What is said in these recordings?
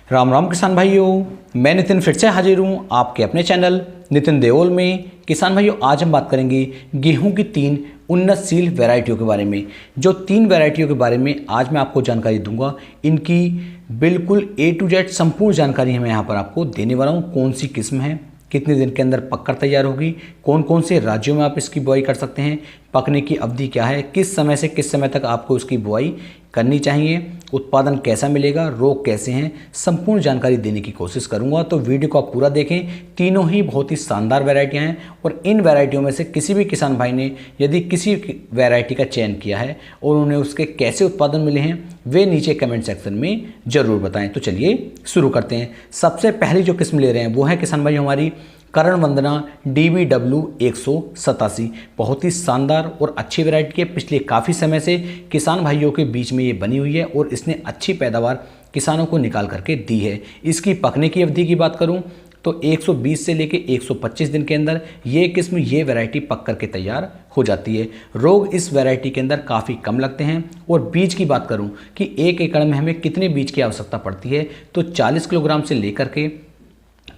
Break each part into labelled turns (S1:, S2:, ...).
S1: राम राम किसान भाइयों, मैं नितिन फिर से हाजिर हूँ आपके अपने चैनल नितिन देओल में। किसान भाइयों, आज हम बात करेंगे गेहूं की 3 उन्नतशील वैरायटियों के बारे में। जो 3 वैरायटियों के बारे में आज मैं आपको जानकारी दूंगा, इनकी बिल्कुल A to Z संपूर्ण जानकारी मैं यहाँ पर आपको देने वाला हूँ। कौन सी किस्म है, कितने दिन के अंदर पककर तैयार होगी, कौन कौन से राज्यों में आप इसकी बुआई कर सकते हैं, पकने की अवधि क्या है, किस समय से किस समय तक आपको इसकी बुआई करनी चाहिए, उत्पादन कैसा मिलेगा, रोग कैसे हैं, संपूर्ण जानकारी देने की कोशिश करूंगा। तो वीडियो को आप पूरा देखें। तीनों ही बहुत ही शानदार वैरायटियां हैं और इन वैरायटियों में से किसी भी किसान भाई ने यदि किसी वैरायटी का चयन किया है और उन्हें उसके कैसे उत्पादन मिले हैं, वे नीचे कमेंट सेक्शन में ज़रूर बताएं। तो चलिए शुरू करते हैं। सबसे पहली जो किस्म ले रहे हैं वो है किसान भाई हमारी करण वंदना DBW 187। बहुत ही शानदार और अच्छी वैरायटी है। पिछले काफ़ी समय से किसान भाइयों के बीच में ये बनी हुई है और इसने अच्छी पैदावार किसानों को निकाल करके दी है। इसकी पकने की अवधि की बात करूं तो 120 से लेके 125 दिन के अंदर ये वैरायटी पक करके तैयार हो जाती है। रोग इस वैरायटी के अंदर काफ़ी कम लगते हैं। और बीज की बात करूं कि 1 एकड़ में हमें कितने बीज की आवश्यकता पड़ती है, तो 40 किलोग्राम से लेकर के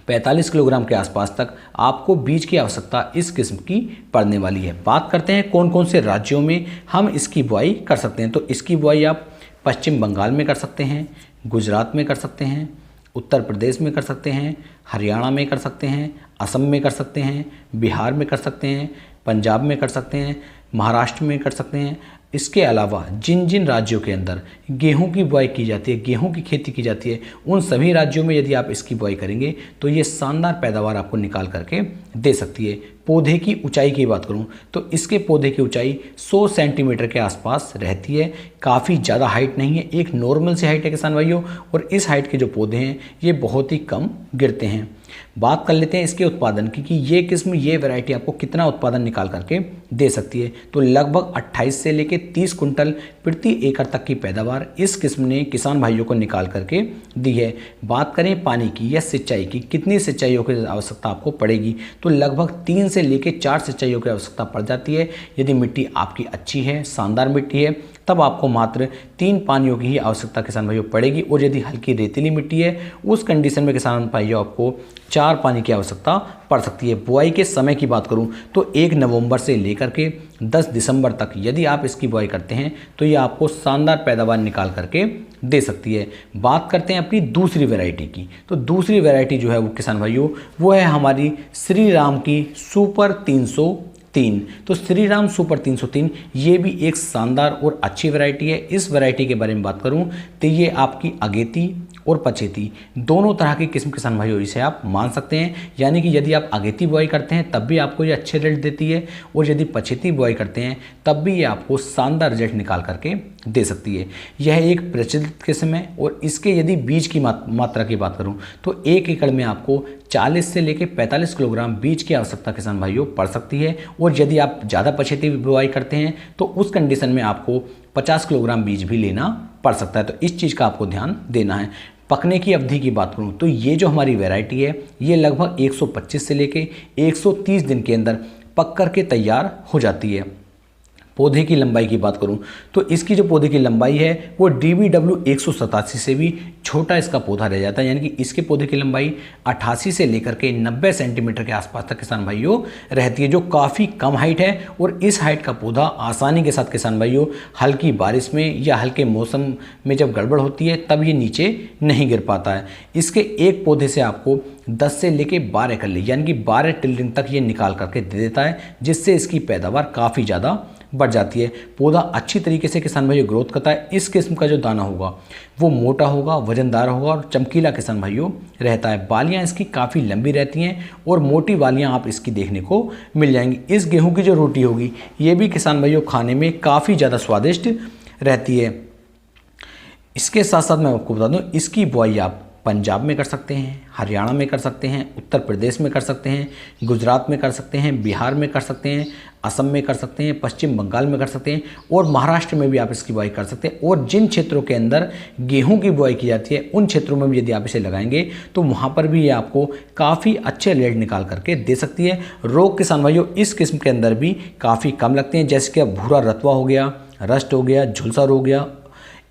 S1: 45 किलोग्राम के आसपास तक आपको बीज की आवश्यकता इस किस्म की पड़ने वाली है। बात करते हैं कौन कौन से राज्यों में हम इसकी बुआई कर सकते हैं। तो इसकी बुआई आप पश्चिम बंगाल में कर सकते हैं, गुजरात में कर सकते हैं, उत्तर प्रदेश में कर सकते हैं, हरियाणा में कर सकते हैं, असम में कर सकते हैं, बिहार में कर सकते हैं, पंजाब में कर सकते हैं, महाराष्ट्र में कर सकते हैं। इसके अलावा जिन जिन राज्यों के अंदर गेहूं की बुआई की जाती है, गेहूं की खेती की जाती है, उन सभी राज्यों में यदि आप इसकी बुआई करेंगे तो ये शानदार पैदावार आपको निकाल करके दे सकती है। पौधे की ऊंचाई की बात करूं तो इसके पौधे की ऊंचाई 100 सेंटीमीटर के आसपास रहती है। काफ़ी ज़्यादा हाइट नहीं है, एक नॉर्मल सी हाइट है किसान भाइयों। और इस हाइट के जो पौधे हैं ये बहुत ही कम गिरते हैं। बात कर लेते हैं इसके उत्पादन की कि ये वैरायटी आपको कितना उत्पादन निकाल करके दे सकती है। तो लगभग 28 से लेके 30 कुंटल प्रति एकड़ तक की पैदावार इस किस्म ने किसान भाइयों को निकाल करके दी है। बात करें पानी की या सिंचाई की, कितनी सिंचाइयों की आवश्यकता आपको पड़ेगी, तो लगभग 3 से लेके 4 सिंचाइयों की आवश्यकता पड़ जाती है। यदि मिट्टी आपकी अच्छी है, शानदार मिट्टी है, तब आपको मात्र 3 पानियों की ही आवश्यकता किसान भाइयों पड़ेगी। और यदि हल्की रेतीली मिट्टी है, उस कंडीशन में किसान भाइयों आपको 4 पानी की आवश्यकता पड़ सकती है। बुआई के समय की बात करूं तो 1 नवंबर से लेकर के 10 दिसंबर तक यदि आप इसकी बुआई करते हैं तो ये आपको शानदार पैदावार निकाल करके दे सकती है। बात करते हैं अपनी दूसरी वैरायटी की। तो दूसरी वैरायटी जो है वो किसान भाइयों वो है हमारी श्री राम की सुपर 303। तो श्री राम सुपर 303 ये भी एक शानदार और अच्छी वैरायटी है। इस वैरायटी के बारे में बात करूं तो ये आपकी अगेती और पछेती दोनों तरह की किस्म किसान भाइयों इसे आप मान सकते हैं। यानी कि यदि आप अगेती बुआई करते हैं तब भी आपको ये अच्छे रिजल्ट देती है, और यदि पछेती बुआई करते हैं तब भी ये आपको शानदार रिजल्ट निकाल करके दे सकती है। यह एक प्रचलित किस्म है। और इसके यदि बीज की मात्रा की बात करूं तो 1 एकड़ में आपको 40 से लेकर 45 किलोग्राम बीज की आवश्यकता किसान भाइयों पड़ सकती है। और यदि आप ज़्यादा पछेती बुआई करते हैं तो उस कंडीशन में आपको 50 किलोग्राम बीज भी लेना पड़ सकता है। तो इस चीज़ का आपको ध्यान देना है। पकने की अवधि की बात करूं तो ये जो हमारी वैरायटी है ये लगभग 125 से लेके 130 दिन के अंदर पक करके तैयार हो जाती है। पौधे की लंबाई की बात करूं तो इसकी जो पौधे की लंबाई है वो DBW 187 से भी छोटा इसका पौधा रह जाता है। यानी कि इसके पौधे की लंबाई 88 से लेकर के 90 सेंटीमीटर के आसपास तक किसान भाइयों रहती है, जो काफ़ी कम हाइट है। और इस हाइट का पौधा आसानी के साथ किसान भाइयों हल्की बारिश में या हल्के मौसम में जब गड़बड़ होती है तब ये नीचे नहीं गिर पाता है। इसके एक पौधे से आपको 10 से लेके 12 कल्ले यानी कि 12 टिल्डिंग तक ये निकाल करके दे देता है, जिससे इसकी पैदावार काफ़ी ज़्यादा बढ़ जाती है। पौधा अच्छी तरीके से किसान भाइयों ग्रोथ करता है। इस किस्म का जो दाना होगा वो मोटा होगा, वजनदार होगा और चमकीला किसान भाइयों रहता है। बालियां इसकी काफ़ी लंबी रहती हैं और मोटी बालियां आप इसकी देखने को मिल जाएंगी। इस गेहूं की जो रोटी होगी ये भी किसान भाइयों खाने में काफ़ी ज़्यादा स्वादिष्ट रहती है। इसके साथ साथ मैं आपको बता दूँ, इसकी बुआई आप पंजाब में कर सकते हैं, हरियाणा में कर सकते हैं, उत्तर प्रदेश में कर सकते हैं, गुजरात में कर सकते हैं, बिहार में कर सकते हैं, असम में कर सकते हैं, पश्चिम बंगाल में कर सकते हैं और महाराष्ट्र में भी आप इसकी बुआई कर सकते हैं। और जिन क्षेत्रों के अंदर गेहूं की बुआई की जाती है उन क्षेत्रों में भी यदि आप इसे लगाएंगे तो वहाँ पर भी ये आपको काफ़ी अच्छे रिजल्ट निकाल करके दे सकती है। रोग किसान भाइयों इस किस्म के अंदर भी काफ़ी कम लगते हैं, जैसे कि भूरा रतवा हो गया, रस्ट हो गया, झुलसा रोग हो गया,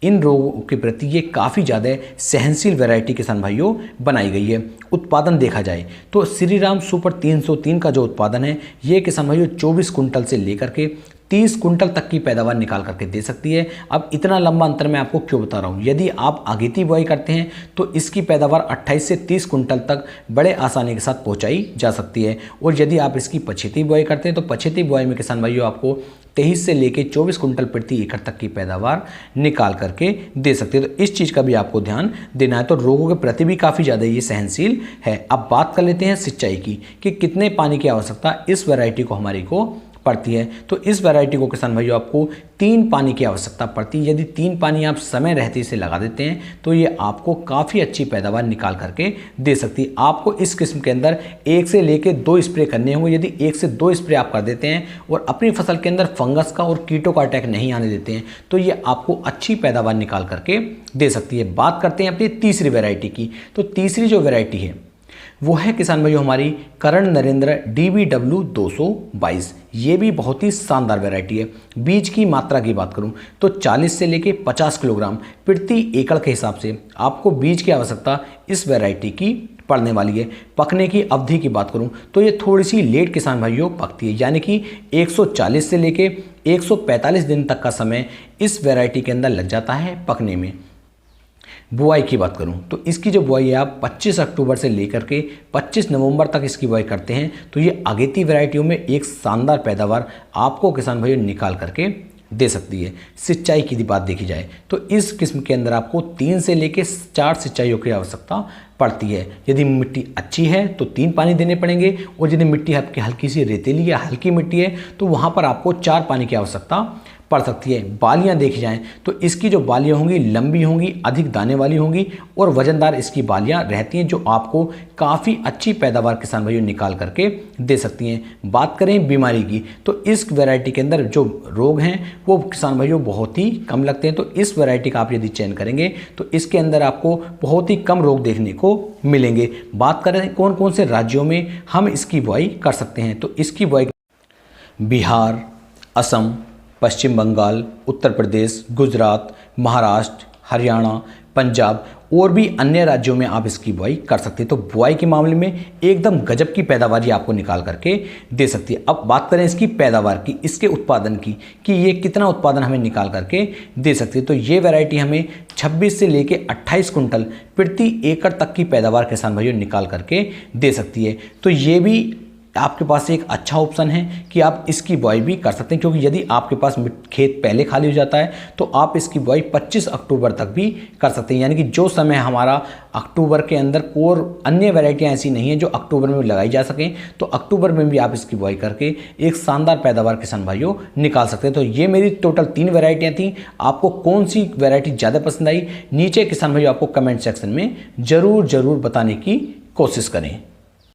S1: इन रोगों के प्रति ये काफ़ी ज़्यादा सहनशील वैरायटी किसान भाइयों बनाई गई है। उत्पादन देखा जाए तो श्रीराम सुपर 303 का जो उत्पादन है ये किसान भाइयों 24 कुंटल से लेकर के 30 कुंटल तक की पैदावार निकाल करके दे सकती है। अब इतना लंबा अंतर मैं आपको क्यों बता रहा हूँ, यदि आप अगेती बुआई करते हैं तो इसकी पैदावार 28 से 30 कुंटल तक बड़े आसानी के साथ पहुँचाई जा सकती है। और यदि आप इसकी पछेती बुआई करते हैं तो पछेती बुआई में किसान भाइयों आपको 23 से लेके 24 कुंटल प्रति एकड़ तक की पैदावार निकाल करके दे सकते हैं। तो इस चीज़ का भी आपको ध्यान देना है। तो रोगों के प्रति भी काफ़ी ज़्यादा ये सहनशील है। अब बात कर लेते हैं सिंचाई की कि कितने पानी की आवश्यकता इस वैरायटी को हमारी को पड़ती है। तो इस वैरायटी को किसान भाइयों आपको 3 पानी की आवश्यकता पड़ती है। यदि 3 पानी आप समय रहते इसे लगा देते हैं तो ये आपको काफ़ी अच्छी पैदावार निकाल करके दे सकती है। आपको इस किस्म के अंदर 1 से लेकर 2 स्प्रे करने होंगे। यदि 1 से 2 स्प्रे आप कर देते हैं और अपनी फसल के अंदर फंगस का और कीटों का अटैक नहीं आने देते हैं तो ये आपको अच्छी पैदावार निकाल करके दे सकती है। बात करते हैं अपनी तीसरी वैरायटी की। तो तीसरी जो वैरायटी है वो है किसान भाइयों हमारी करण नरेंद्र DBW 222। ये भी बहुत ही शानदार वैरायटी है। बीज की मात्रा की बात करूं तो 40 से लेके 50 किलोग्राम प्रति एकड़ के हिसाब से आपको बीज की आवश्यकता इस वैरायटी की पड़ने वाली है। पकने की अवधि की बात करूं तो ये थोड़ी सी लेट किसान भाइयों पकती है, यानी कि 140 से लेके 145 दिन तक का समय इस वैरायटी के अंदर लग जाता है पकने में। बुआई की बात करूं तो इसकी जो बुआई है आप 25 अक्टूबर से लेकर के 25 नवंबर तक इसकी बुआई करते हैं तो ये अगेती वैरायटियों में एक शानदार पैदावार आपको किसान भाइयों निकाल करके दे सकती है। सिंचाई की बात देखी जाए तो इस किस्म के अंदर आपको 3 से लेकर 4 सिंचाइयों की आवश्यकता पड़ती है। यदि मिट्टी अच्छी है तो 3 पानी देने पड़ेंगे और यदि मिट्टी आपकी हल्की सी रेतीली या हल्की मिट्टी है तो वहाँ पर आपको 4 पानी की आवश्यकता पड़ सकती है। बालियां देखी जाएं तो इसकी जो बालियां होंगी लंबी होंगी, अधिक दाने वाली होंगी और वजनदार इसकी बालियां रहती हैं जो आपको काफ़ी अच्छी पैदावार किसान भाइयों निकाल करके दे सकती हैं। बात करें बीमारी की तो इस वैरायटी के अंदर जो रोग हैं वो किसान भाइयों बहुत ही कम लगते हैं। तो इस वैरायटी का आप यदि चयन करेंगे तो इसके अंदर आपको बहुत ही कम रोग देखने को मिलेंगे। बात करें कौन कौन से राज्यों में हम इसकी बुआई कर सकते हैं तो इसकी बुआई बिहार, असम, पश्चिम बंगाल, उत्तर प्रदेश, गुजरात, महाराष्ट्र, हरियाणा, पंजाब और भी अन्य राज्यों में आप इसकी बुआई कर सकते हैं। तो बुआई के मामले में एकदम गजब की पैदावार ये आपको निकाल करके दे सकती है। अब बात करें इसकी पैदावार की, इसके उत्पादन की कि ये कितना उत्पादन हमें निकाल करके दे सकती है। तो ये वैरायटी हमें 26 से लेके 28 कुंटल प्रति एकड़ तक की पैदावार किसान भाइयों निकाल करके दे सकती है। तो ये भी आपके पास एक अच्छा ऑप्शन है कि आप इसकी बुआई भी कर सकते हैं, क्योंकि यदि आपके पास खेत पहले खाली हो जाता है तो आप इसकी बुआई 25 अक्टूबर तक भी कर सकते हैं। यानी कि जो समय हमारा अक्टूबर के अंदर और अन्य वैरायटियां ऐसी नहीं है जो अक्टूबर में लगाई जा सकें, तो अक्टूबर में भी आप इसकी बुआई करके एक शानदार पैदावार किसान भाइयों निकाल सकते हैं। तो ये मेरी टोटल 3 वैरायटियाँ थी। आपको कौन सी वैरायटी ज़्यादा पसंद आई नीचे किसान भाइयों आपको कमेंट सेक्शन में ज़रूर बताने की कोशिश करें।